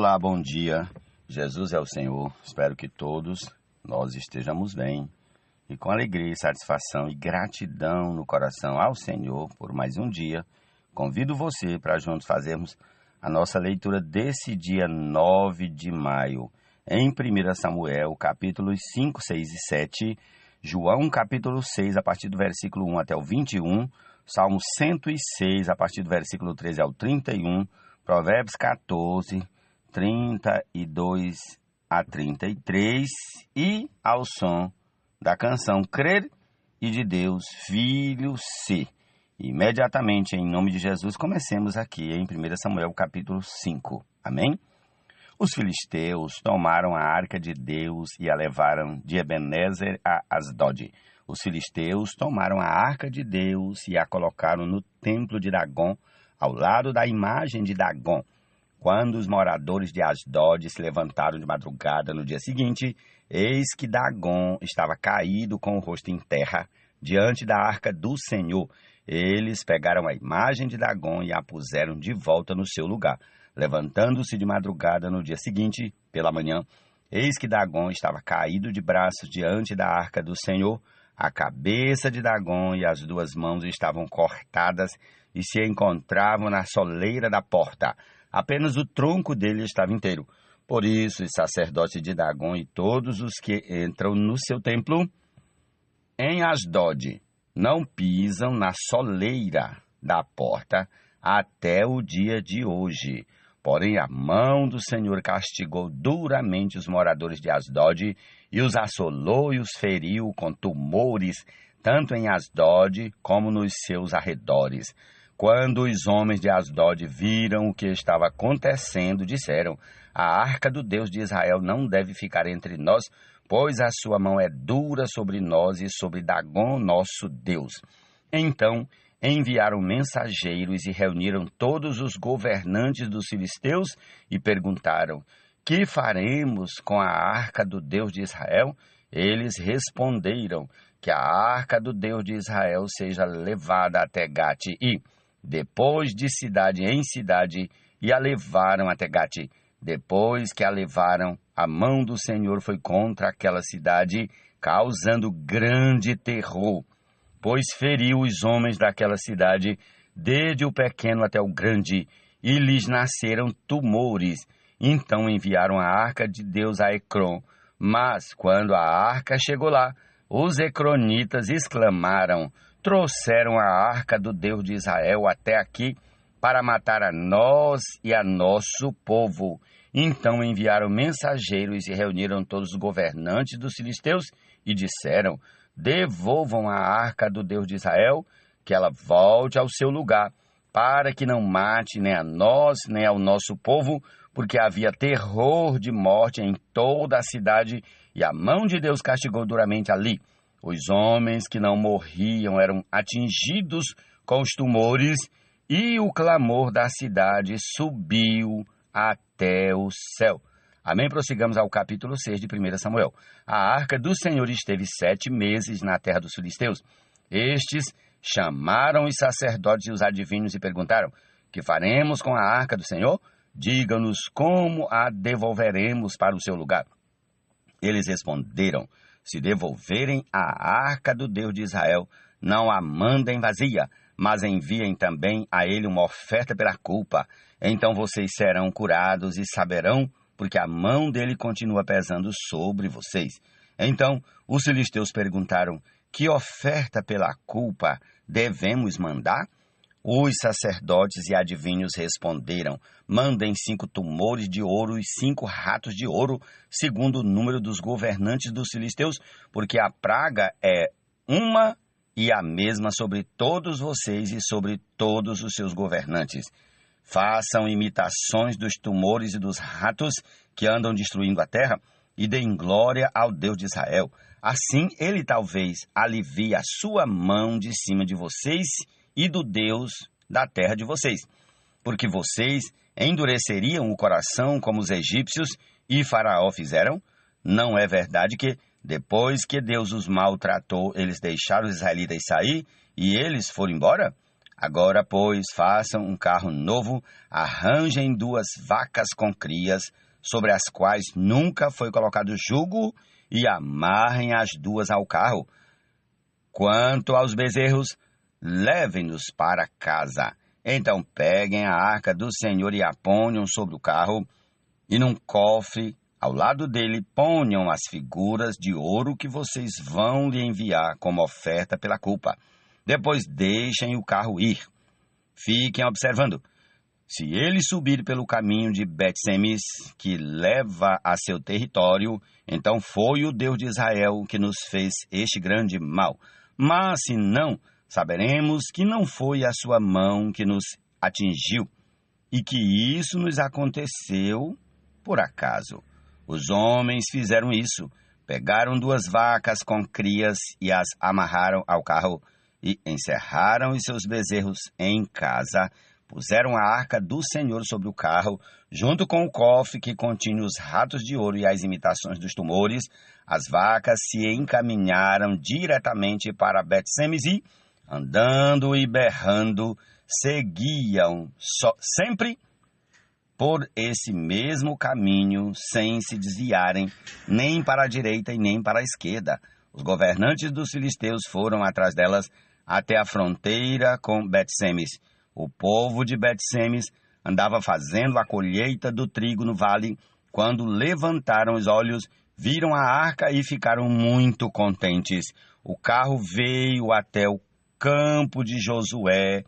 Olá, bom dia. Jesus é o Senhor. Espero que todos nós estejamos bem e com alegria, satisfação e gratidão no coração ao Senhor por mais um dia. Convido você para juntos fazermos a nossa leitura desse dia 9 de maio, em 1 Samuel, capítulos 5, 6 e 7, João, capítulo 6, a partir do versículo 1 até o 21, Salmo 106, a partir do versículo 13 ao 31, Provérbios 14, 32 a 33 e ao som da canção Crer e de Deus, Filho C. Imediatamente, em nome de Jesus, comecemos aqui em 1 Samuel capítulo 5. Amém? Os filisteus tomaram a arca de Deus e a levaram de Ebenezer a Asdod. Os filisteus tomaram a arca de Deus e a colocaram no templo de Dagom, ao lado da imagem de Dagom. Quando os moradores de Asdod se levantaram de madrugada no dia seguinte, eis que Dagom estava caído com o rosto em terra, diante da arca do Senhor. Eles pegaram a imagem de Dagom e a puseram de volta no seu lugar. Levantando-se de madrugada no dia seguinte, pela manhã, eis que Dagom estava caído de braços diante da arca do Senhor. A cabeça de Dagom e as duas mãos estavam cortadas e se encontravam na soleira da porta. Apenas o tronco dele estava inteiro. Por isso, os sacerdotes de Dagom e todos os que entram no seu templo em Asdod não pisam na soleira da porta até o dia de hoje. Porém, a mão do Senhor castigou duramente os moradores de Asdod e os assolou e os feriu com tumores, tanto em Asdod como nos seus arredores. Quando os homens de Asdod viram o que estava acontecendo, disseram: a arca do Deus de Israel não deve ficar entre nós, pois a sua mão é dura sobre nós e sobre Dagom, nosso Deus. Então enviaram mensageiros e reuniram todos os governantes dos filisteus e perguntaram: que faremos com a arca do Deus de Israel? Eles responderam: que a arca do Deus de Israel seja levada até Gate. E, depois de cidade em cidade, e a levaram até Gate. Depois que a levaram, a mão do Senhor foi contra aquela cidade, causando grande terror, pois feriu os homens daquela cidade, desde o pequeno até o grande, e lhes nasceram tumores. Então enviaram a arca de Deus a Ecrom. Mas, quando a arca chegou lá, os ecronitas exclamaram: trouxeram a arca do Deus de Israel até aqui para matar a nós e a nosso povo. Então enviaram mensageiros e reuniram todos os governantes dos filisteus e disseram: devolvam a arca do Deus de Israel, que ela volte ao seu lugar, para que não mate nem a nós nem ao nosso povo, porque havia terror de morte em toda a cidade e a mão de Deus castigou duramente ali. Os homens que não morriam eram atingidos com os tumores e o clamor da cidade subiu até o céu. Amém? Prossigamos ao capítulo 6 de 1 Samuel. A arca do Senhor esteve 7 meses na terra dos filisteus. Estes chamaram os sacerdotes e os adivinhos e perguntaram: que faremos com a arca do Senhor? Diga-nos como a devolveremos para o seu lugar. Eles responderam: se devolverem a arca do Deus de Israel, não a mandem vazia, mas enviem também a ele uma oferta pela culpa. Então vocês serão curados e saberão, porque a mão dele continua pesando sobre vocês. Então os filisteus perguntaram: que oferta pela culpa devemos mandar? Os sacerdotes e adivinhos responderam: mandem 5 tumores de ouro e 5 ratos de ouro, segundo o número dos governantes dos filisteus, porque a praga é uma e a mesma sobre todos vocês e sobre todos os seus governantes. Façam imitações dos tumores e dos ratos que andam destruindo a terra e deem glória ao Deus de Israel. Assim ele talvez alivie a sua mão de cima de vocês e do Deus da terra de vocês, porque vocês endureceriam o coração como os egípcios e Faraó fizeram? Não é verdade que, depois que Deus os maltratou, eles deixaram os israelitas sair e eles foram embora? Agora, pois, façam um carro novo, arranjem 2 vacas com crias, sobre as quais nunca foi colocado jugo, e amarrem as 2 ao carro. Quanto aos bezerros, levem-nos para casa. Então peguem a arca do Senhor e a ponham sobre o carro, e num cofre ao lado dele ponham as figuras de ouro que vocês vão lhe enviar como oferta pela culpa. Depois deixem o carro ir. Fiquem observando. Se ele subir pelo caminho de Bet-Semes, que leva a seu território, então foi o Deus de Israel que nos fez este grande mal. Mas se não, saberemos que não foi a sua mão que nos atingiu, e que isso nos aconteceu por acaso. Os homens fizeram isso, pegaram 2 vacas com crias e as amarraram ao carro, e encerraram os seus bezerros em casa, puseram a arca do Senhor sobre o carro, junto com o cofre que continha os ratos de ouro e as imitações dos tumores. As vacas se encaminharam diretamente para Bet-Semes e, andando e berrando, seguiam sempre por esse mesmo caminho, sem se desviarem nem para a direita e nem para a esquerda. Os governantes dos filisteus foram atrás delas até a fronteira com Bet-Semes. O povo de Bet-Semes andava fazendo a colheita do trigo no vale. Quando levantaram os olhos, viram a arca e ficaram muito contentes. O carro veio até o campo de Josué,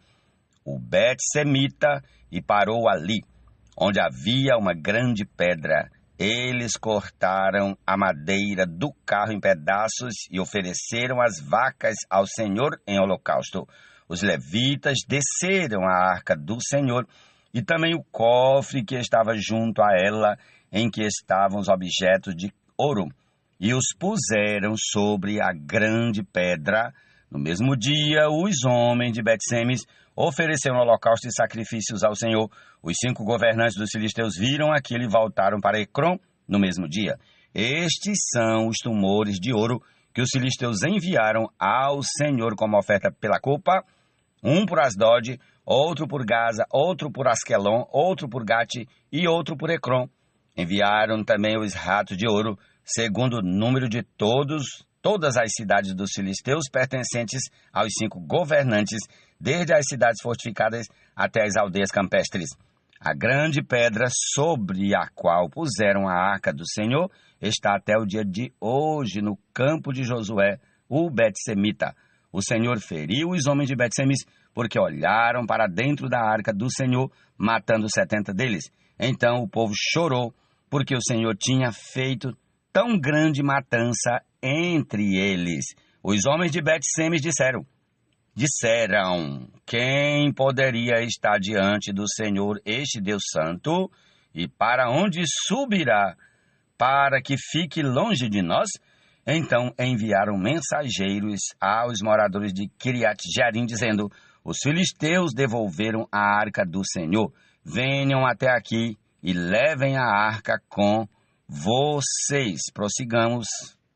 o Bet-Semita, e parou ali, onde havia uma grande pedra. Eles cortaram a madeira do carro em pedaços e ofereceram as vacas ao Senhor em holocausto. Os levitas desceram a arca do Senhor e também o cofre que estava junto a ela, em que estavam os objetos de ouro, e os puseram sobre a grande pedra. No mesmo dia, os homens de Bet-Semes ofereceram holocausto e sacrifícios ao Senhor. Os 5 governantes dos filisteus viram aquilo e voltaram para Ecrom no mesmo dia. Estes são os tumores de ouro que os filisteus enviaram ao Senhor como oferta pela culpa: um por Asdod, outro por Gaza, outro por Asquelon, outro por Gate e outro por Ecrom. Enviaram também os ratos de ouro, segundo o número de todas as cidades dos filisteus pertencentes aos 5 governantes, desde as cidades fortificadas até as aldeias campestres. A grande pedra sobre a qual puseram a arca do Senhor está até o dia de hoje no campo de Josué, o Bet-Semita. O Senhor feriu os homens de Bet-Semes porque olharam para dentro da arca do Senhor, matando 70 deles. Então o povo chorou porque o Senhor tinha feito tão grande matança entre eles. Os homens de Bet-Semes disseram: quem poderia estar diante do Senhor, este Deus Santo, e para onde subirá, para que fique longe de nós? Então enviaram mensageiros aos moradores de Kiriat-Jearim, dizendo: os filisteus devolveram a arca do Senhor. Venham até aqui e levem a arca com vocês. Prossigamos,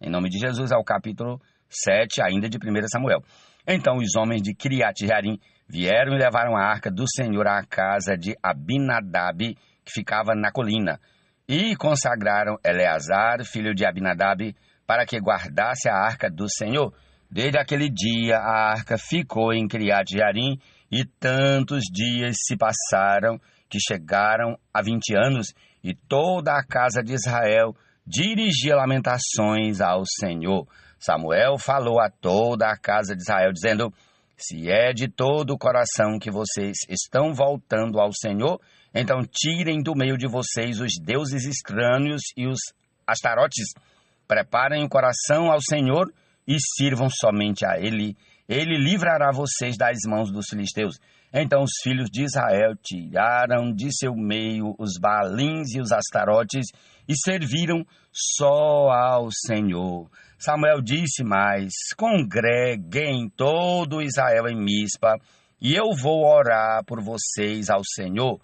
em nome de Jesus, ao capítulo 7, ainda de 1 Samuel. Então os homens de Kiriat-Jearim vieram e levaram a arca do Senhor à casa de Abinadab, que ficava na colina, e consagraram Eleazar, filho de Abinadab, para que guardasse a arca do Senhor. Desde aquele dia a arca ficou em Kiriat-Jearim, e tantos dias se passaram que chegaram a 20 anos, e toda a casa de Israel dirigia lamentações ao Senhor. Samuel falou a toda a casa de Israel, dizendo: se é de todo o coração que vocês estão voltando ao Senhor, então tirem do meio de vocês os deuses estranhos e os astarotes. Preparem o coração ao Senhor e sirvam somente a Ele. Ele livrará vocês das mãos dos filisteus. Então os filhos de Israel tiraram de seu meio os Baalins e os astarotes e serviram só ao Senhor. Samuel disse mais: congreguem todo Israel em Mispa, e eu vou orar por vocês ao Senhor.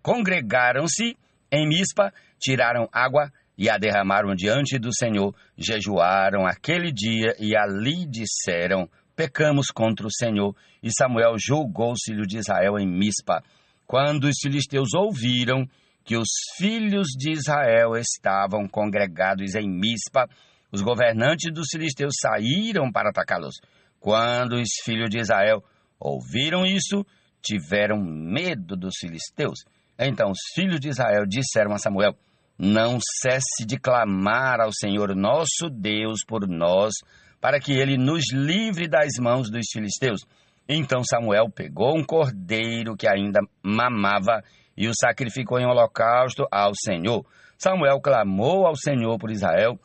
Congregaram-se em Mispa, tiraram água e a derramaram diante do Senhor, jejuaram aquele dia e ali disseram: pecamos contra o Senhor. E Samuel julgou os filhos de Israel em Mispa. Quando os filisteus ouviram que os filhos de Israel estavam congregados em Mispa, os governantes dos filisteus saíram para atacá-los. Quando os filhos de Israel ouviram isso, tiveram medo dos filisteus. Então os filhos de Israel disseram a Samuel: não cesse de clamar ao Senhor nosso Deus por nós, para que ele nos livre das mãos dos filisteus. Então Samuel pegou um cordeiro que ainda mamava e o sacrificou em holocausto ao Senhor. Samuel clamou ao Senhor por Israel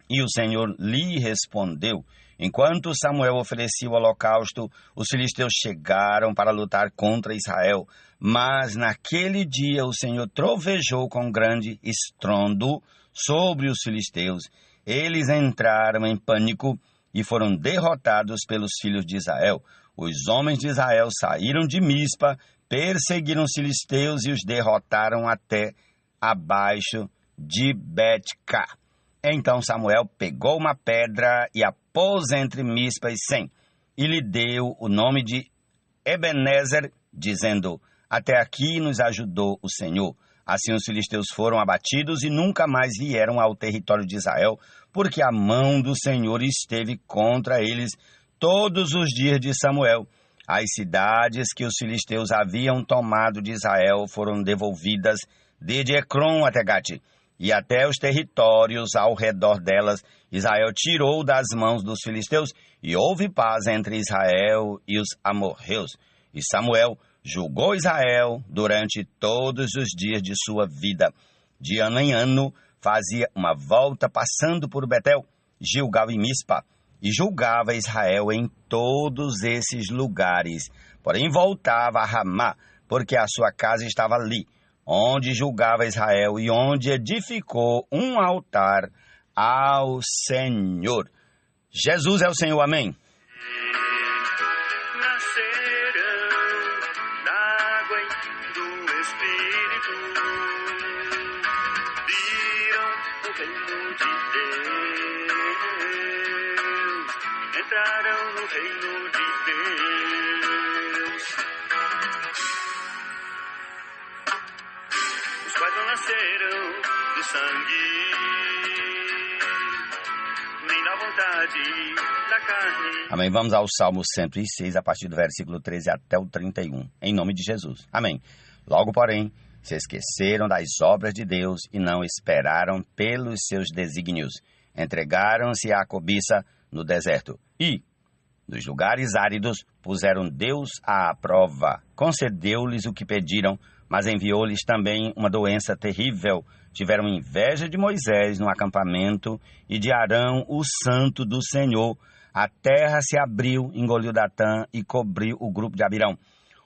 e o Senhor lhe respondeu. Enquanto Samuel oferecia o holocausto, os filisteus chegaram para lutar contra Israel. Mas naquele dia o Senhor trovejou com grande estrondo sobre os filisteus. Eles entraram em pânico e foram derrotados pelos filhos de Israel. Os homens de Israel saíram de Mispa, perseguiram os filisteus e os derrotaram até abaixo de Bet-Cá. Então Samuel pegou uma pedra e a pôs entre Mispa e Sem, e lhe deu o nome de Ebenezer, dizendo: até aqui nos ajudou o Senhor. Assim os filisteus foram abatidos e nunca mais vieram ao território de Israel, porque a mão do Senhor esteve contra eles todos os dias de Samuel. As cidades que os filisteus haviam tomado de Israel foram devolvidas desde Ecrom até Gate, e até os territórios ao redor delas Israel tirou das mãos dos filisteus, e houve paz entre Israel e os amorreus. E Samuel julgou Israel durante todos os dias de sua vida. De ano em ano fazia uma volta passando por Betel, Gilgal e Mispa, e julgava Israel em todos esses lugares. Porém voltava a Ramá, porque a sua casa estava ali, onde julgava Israel e onde edificou um altar ao Senhor. Jesus é o Senhor, amém. Entrarão no reino de Deus. Os quais não nasceram do sangue, nem da vontade da carne. Amém. Vamos ao Salmo 106, a partir do versículo 13 até o 31. Em nome de Jesus. Amém. Logo, porém, se esqueceram das obras de Deus e não esperaram pelos seus desígnios. Entregaram-se à cobiça no deserto e, nos lugares áridos, puseram Deus à prova. Concedeu-lhes o que pediram, mas enviou-lhes também uma doença terrível. Tiveram inveja de Moisés no acampamento e de Arão, o santo do Senhor. A terra se abriu, engoliu Datã e cobriu o grupo de Abirão.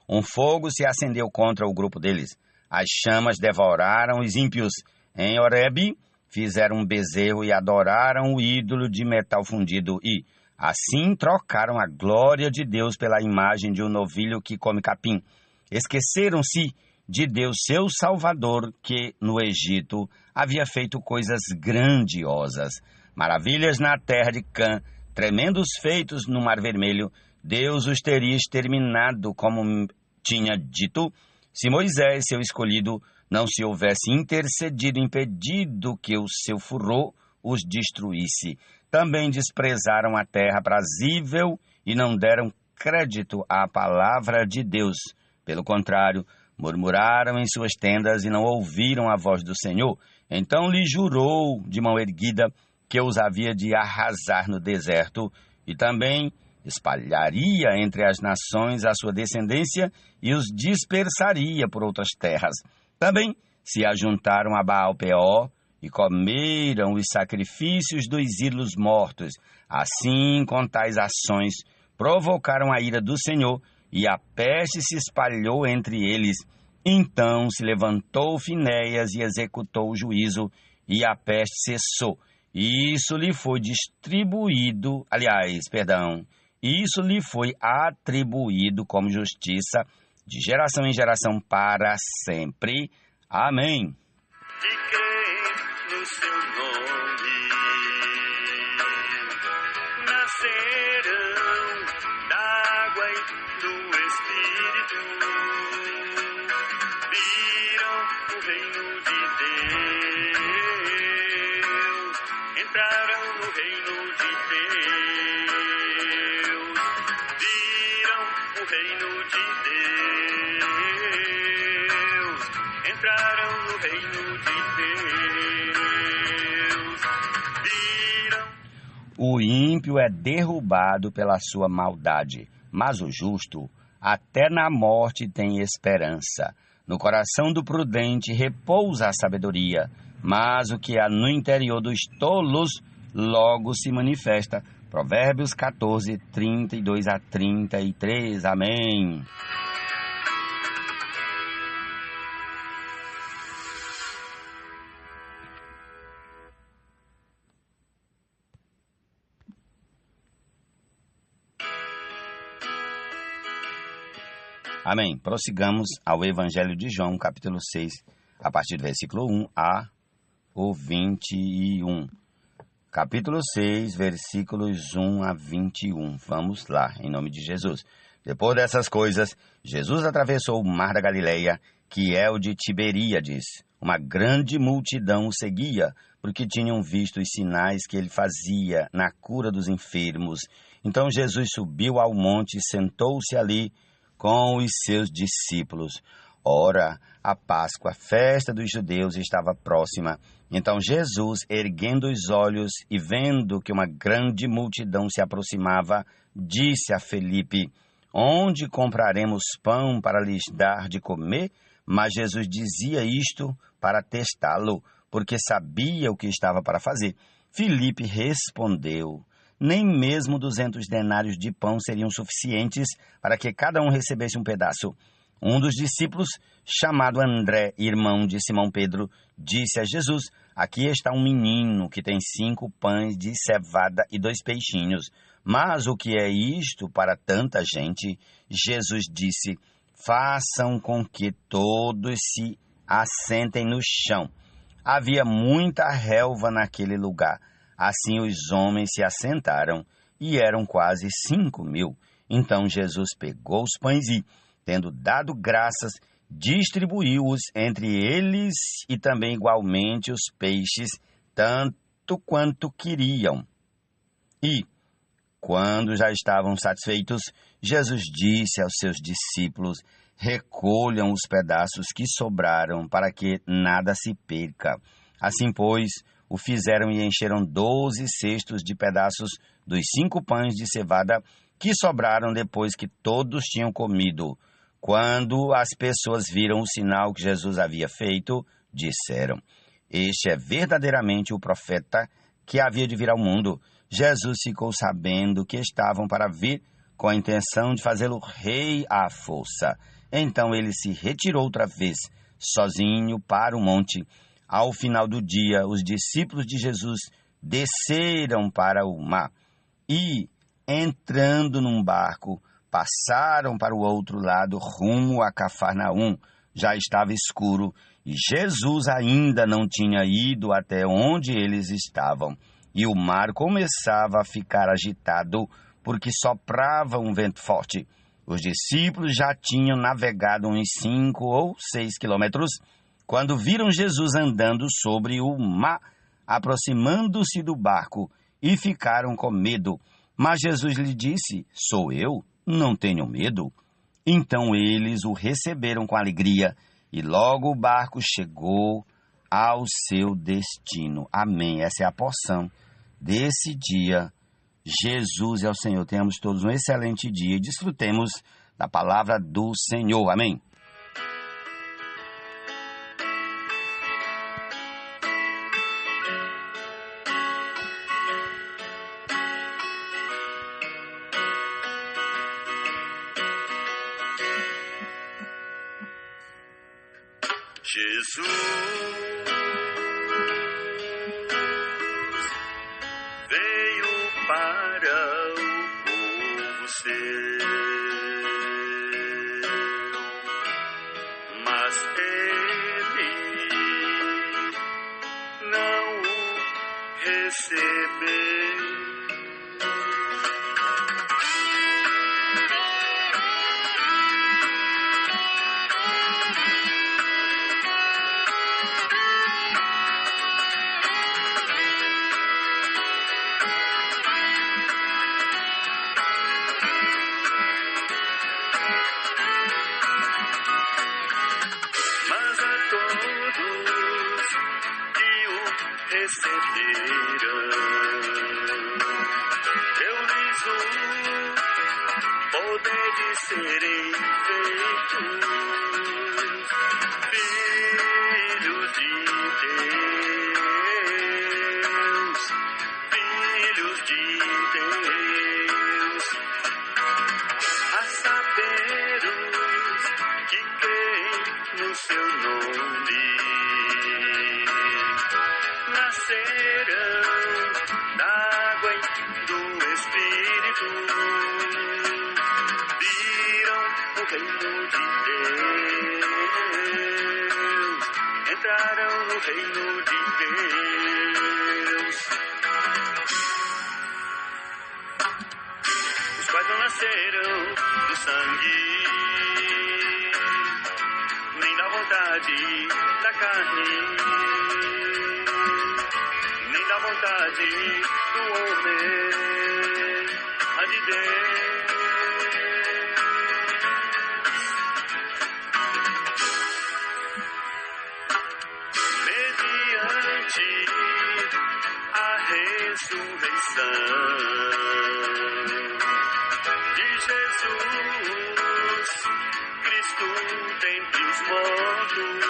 Um fogo se acendeu contra o grupo deles. As chamas devoraram os ímpios. Em Horebe fizeram um bezerro e adoraram o ídolo de metal fundido e, assim, trocaram a glória de Deus pela imagem de um novilho que come capim. Esqueceram-se de Deus, seu Salvador, que no Egito havia feito coisas grandiosas, maravilhas na terra de Cã, tremendos feitos no Mar Vermelho. Deus os teria exterminado, como tinha dito, se Moisés, seu escolhido, não se houvesse intercedido, impedido que o seu furor os destruísse. Também desprezaram a terra aprazível e não deram crédito à palavra de Deus. Pelo contrário, murmuraram em suas tendas e não ouviram a voz do Senhor. Então lhe jurou de mão erguida que os havia de arrasar no deserto e também espalharia entre as nações a sua descendência e os dispersaria por outras terras. Também se ajuntaram a Baal-Peor e comeram os sacrifícios dos ídolos mortos. Assim, com tais ações, provocaram a ira do Senhor, e a peste se espalhou entre eles. Então se levantou Finéias e executou o juízo, e a peste cessou. Isso lhe foi atribuído como justiça de geração em geração para sempre. Amém. E creem no seu nome, nascerão entrarão no reino de Deus. Viram o reino de Deus. Entrarão no reino de Deus. Viram. O ímpio é derrubado pela sua maldade, mas o justo até na morte tem esperança. No coração do prudente repousa a sabedoria, mas o que há no interior dos tolos logo se manifesta. Provérbios 14, 32 a 33. Amém. Amém. Prossigamos ao Evangelho de João, capítulo 6, a partir do versículo 1 a o 21. Capítulo 6, versículos 1 a 21. Vamos lá, em nome de Jesus. Depois dessas coisas, Jesus atravessou o mar da Galileia, que é o de Tiberíades. Uma grande multidão o seguia, porque tinham visto os sinais que ele fazia na cura dos enfermos. Então Jesus subiu ao monte e sentou-se ali com os seus discípulos. Ora, a Páscoa, a festa dos judeus, estava próxima. Então Jesus, erguendo os olhos e vendo que uma grande multidão se aproximava, disse a Felipe: onde compraremos pão para lhes dar de comer? Mas Jesus dizia isto para testá-lo, porque sabia o que estava para fazer. Felipe respondeu: nem mesmo 200 denários de pão seriam suficientes para que cada um recebesse um pedaço. Um dos discípulos, chamado André, irmão de Simão Pedro, disse a Jesus: aqui está um menino que tem 5 pães de cevada e 2 peixinhos. Mas o que é isto para tanta gente? Jesus disse: façam com que todos se assentem no chão. Havia muita relva naquele lugar. Assim os homens se assentaram, e eram quase 5.000. Então Jesus pegou os pães e, tendo dado graças, distribuiu-os entre eles, e também igualmente os peixes, tanto quanto queriam. E, quando já estavam satisfeitos, Jesus disse aos seus discípulos: recolham os pedaços que sobraram, para que nada se perca. Assim, pois, o fizeram e encheram 12 cestos de pedaços dos 5 pães de cevada que sobraram depois que todos tinham comido. Quando as pessoas viram o sinal que Jesus havia feito, disseram: este é verdadeiramente o profeta que havia de vir ao mundo. Jesus ficou sabendo que estavam para vir com a intenção de fazê-lo rei à força. Então ele se retirou outra vez, sozinho, para o monte. Ao final do dia, os discípulos de Jesus desceram para o mar e, entrando num barco, passaram para o outro lado, rumo a Cafarnaum. Já estava escuro e Jesus ainda não tinha ido até onde eles estavam. E o mar começava a ficar agitado, porque soprava um vento forte. Os discípulos já tinham navegado uns 5 ou 6 quilômetros, quando viram Jesus andando sobre o mar, aproximando-se do barco, e ficaram com medo. Mas Jesus lhe disse: sou eu, não tenham medo. Então eles o receberam com alegria, e logo o barco chegou ao seu destino. Amém. Essa é a porção desse dia. Jesus é o Senhor. Tenhamos todos um excelente dia e desfrutemos da palavra do Senhor. Amém. Jesus veio para o povo seu, mas ele não o recebeu. receberão. Deu-lhes o poder de serem feitos filhos de Deus, filhos de Deus, a saber os que creem no seu nome, nascerão da água e do Espírito, virão o reino de Deus, entrarão no reino de Deus. Os quais não nasceram do sangue, nem da vontade da carne, nem da vontade do homem, a de Deus. Mediante a ressurreição de Jesus Cristo dentre os mortos,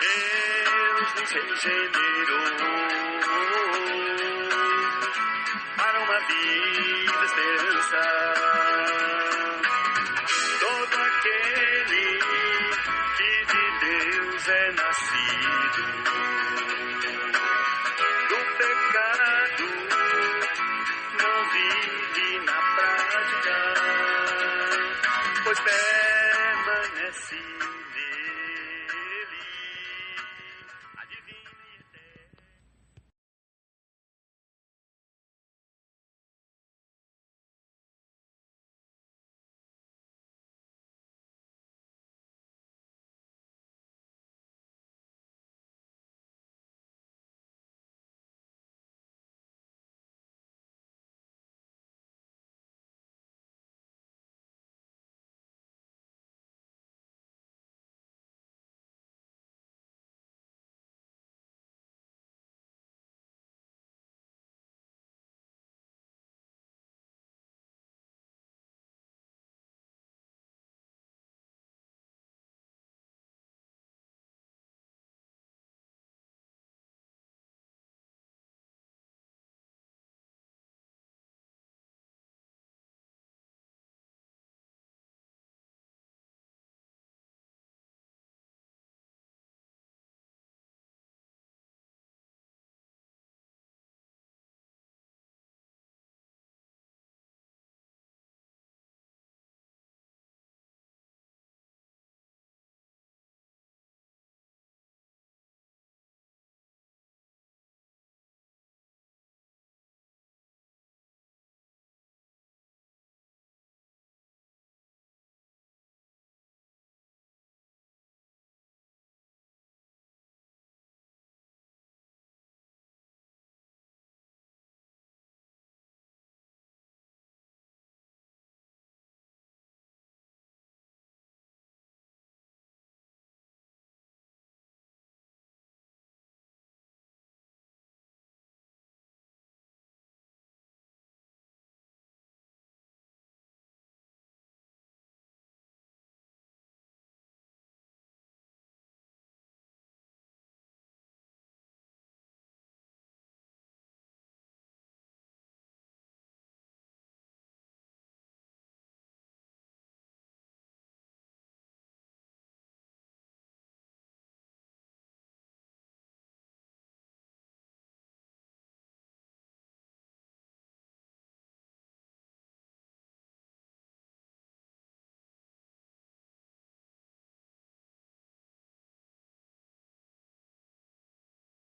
Deus nos regenerou para uma viva esperança.